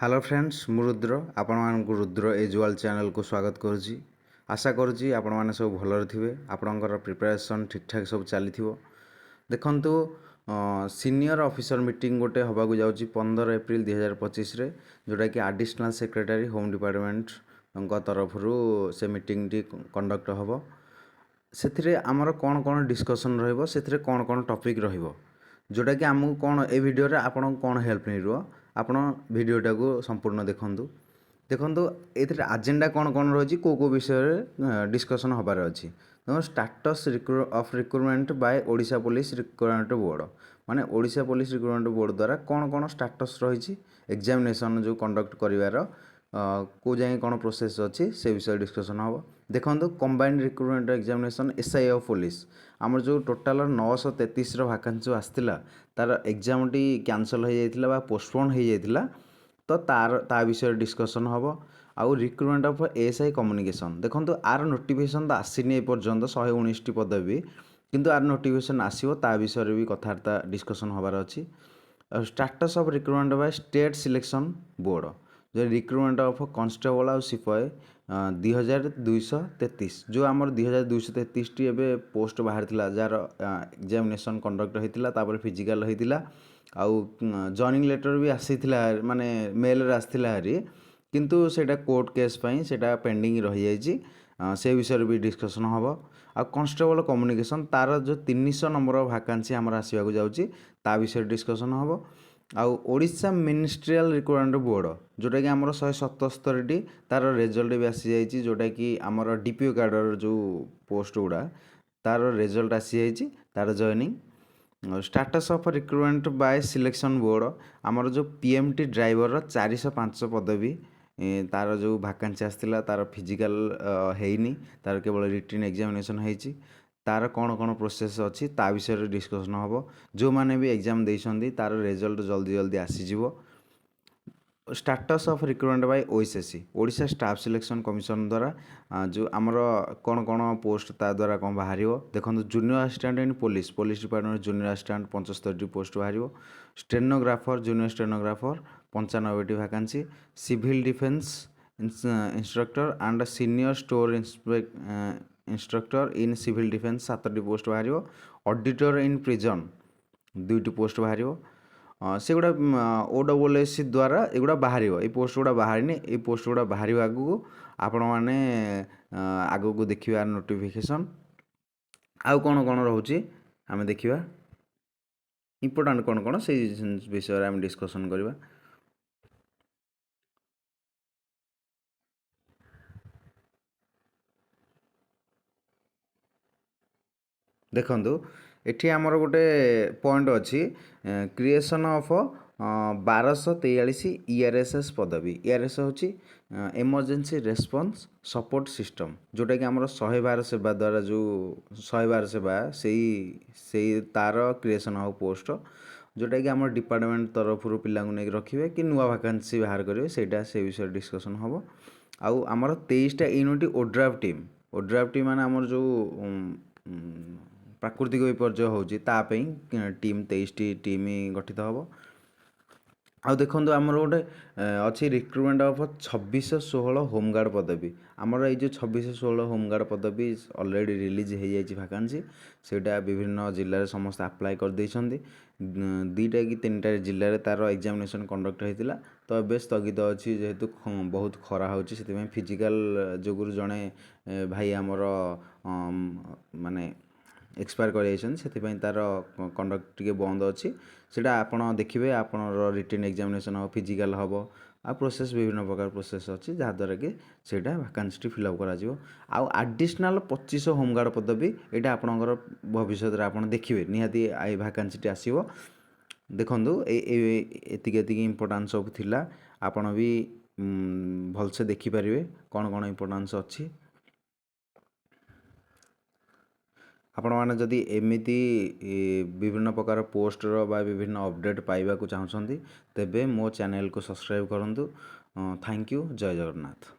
Hello friends मु रुद्र आपण Rudra एजुआल channel को स्वागत करुच्ची। आशा करुच्ची आपण मैंने सब भलरे थे आपणकर प्रिपरेशन ठीक ठाक सब चली देखु सीनियर ऑफिसर मीटिंग गोटे हवाक जाऊँगी 15 एप्रिल 2025 जोटा कि एडिशनल सेक्रेटरी होम डिपार्टमेंट तरफ से मीटिंग टी कंडक्ट हम से आमर कौन कौन डिस्कसन रे कौन कौन टॉपिक जोटा कि आमको कौन ए वीडियो रे आपन कौन हेल्प मिल आपण भिडटा को संपूर्ण देखु देखु ये आजेंडा कौन कौन रही को विषय डिस्कसन हबार अच्छी देखो status of recruitment by Odisha police recruitment board माने ओडिशा पुलिस रिक्रुटमेंट बोर्ड द्वारा कौन कौन स्टाटस रही एग्जामिनेशन जो कंडक्ट करिवार को जाए कौन प्रोसेस अच्छी से विषय डिस्कसन हम देखो combined recruitment examination SI of police आमर जो टोटाल 933 वैकेंसी जो आसाला तार एग्जाम टी कैंसल हो जाता पोस्टपोन हो जाता तो ता विषय डिस्कसन हम आउ रिक्रुटमेंट ऑफ एएसआई कम्युनिकेशन देखो आर नोटिफिकेशन तो आसीनी एपर्यंत 119 पदवी किंतु आर नोटिफिकेशन आसो ता विषय भी कथबार्ता डिस्कसन हबार अच्छी status of recruitment by state selection board जो रिक्रुटमेंट ऑफ कॉन्स्टेबल आउ सिपाही 2233 जो आमर 2233 टी एबे पोस्ट बाहर थिला जार एग्जामिनेशन कंडक्ट होइतिला तापर फिजिकल होइतिला आउ जॉइनिंग लेटर भी आसीथिला माने मेल रे आसीथिला हरी किंतु सेटा कोर्ट केस पई सेटा पेंडिंग रहि जाइछि से विषय भी डिस्कशन हबो आ कॉन्स्टेबल कम्युनिकेशन तार जो 300 नंबर वैकेंसी हमर आसीबा को जाउछि ता विषय डिस्कशन हबो आउ ओडिशा मिनिस्ट्रियल रिक्रुटमेंट बोर्ड जोटा कि आमर 177 टी तार रिजल्ट भी आसी जाइछि जोटा कि आमर डीपीओ कार्डर जो पोस्ट गुड़ा तार रिजल्ट आसी जाइछि तार joining status of recruitment by selection board आमर जो पीएमटी ड्राइवर 405 पदवी तार जो वैकेंसी आसला तार फिजिकल हेनी तार केवल रिटन एग्जामिनेशन होइछि तार कौन कौन प्रोसेस अच्छी ता विषय डिस्कसन हम जो मैंने भी एग्जाम देइछंदी तार रिजल्ट जल्दी जल्दी आसीजिवो status of recruitment by OSSC Odisha staff selection commission द्वारा जो आमर कौन कौन पोस्ट ता द्वारा कौन बाहर देखो junior assistant in police department junior assistant 75 post बाहर स्टेनोग्राफर जूनियर स्टेनोग्राफर 95 टी vacancy civil defence instructor and senior store instructor in civil defence 7 post बाहर ऑडिटर इन प्रिजन 2 पोस्ट बाहर से गुड़ा ओडब्ल्यूएससी द्वारा एगुड़ा बाहर ये पोस्ट गुड़ा बाहर ये पोस्ट गुड़ा बाहर आगू आपण मैंने आगू देखा नोटिफिकेशन आउ कौन कौन रोचे आम देखा इम्पोर्टाट कौन कौन से विषय आम डिस्कसन करवा देखु एठी आमर गोटे पॉइंट अच्छी क्रिएशन ऑफ 1243 ईआरएसएस पदवी ईआरएस होची इमरजेंसी रेस्पॉन्स सपोर्ट सिस्टम जोटा कि आमर 112 सेवा द्वारा जो 112 सेवा से तार क्रिएशन ऑफ पोस्ट जोटा कि आम डिपार्टमेंट तरफ पिला नहीं रखिए कि नुआ वैकेंसी बाहर करेंगे सेटा से विषय डिस्कसन हम आउ आमर 23टा यूनिट ओड्राफ टीम माने आमर जो प्राकृतिक विपर्य होची टीम 23 टी टीम गठित हम आ देखो आमर गोटे अच्छी रिक्रुटमेंट ऑफ 2616 होमगार्ड पदवी आमर ये 2616 होमगार्ड पदवी ऑलरेडी रिलीज हो जाए वैकेंसी सेटा विभिन्न जिले समस्त अप्लाई कर देइछंदी 2टा कि 3टा जिले तार एग्जामिनेशन कंडक्ट होता तो ए स्थगित अच्छी जेहेतु बहुत खरा होची से फिजिकल जोगुर जड़े भाई आमर माने एक्सपायर कर तार कंडक्ट टी बंद अच्छी सेटा आपण देखिए आपण रिटन एग्जामिनेशन हम फिजिकल हम आ प्रोसेस विभिन्न प्रकार प्रोसेस अच्छी जहाँद्वारा कि सेटा वैकेंसी फिलअप करा आउ एडिशनल 25 होमगार्ड पदवी यहाँ आपणकर भविष्य आप देखिए निहाती वैकेंसी आसो देखु एति इम्पोर्टान्स सब थिला आपण भी भलसे देखिपारे कौन कौन इम्पोर्टान्स अच्छी आपण मैंने जदि एमिति विभिन्न प्रकार पोस्टर बा विभिन्न अपडेट पाइबा को चाहते तेबे मो चैनल को सब्सक्राइब करूँ। Thank you. जय जगन्नाथ।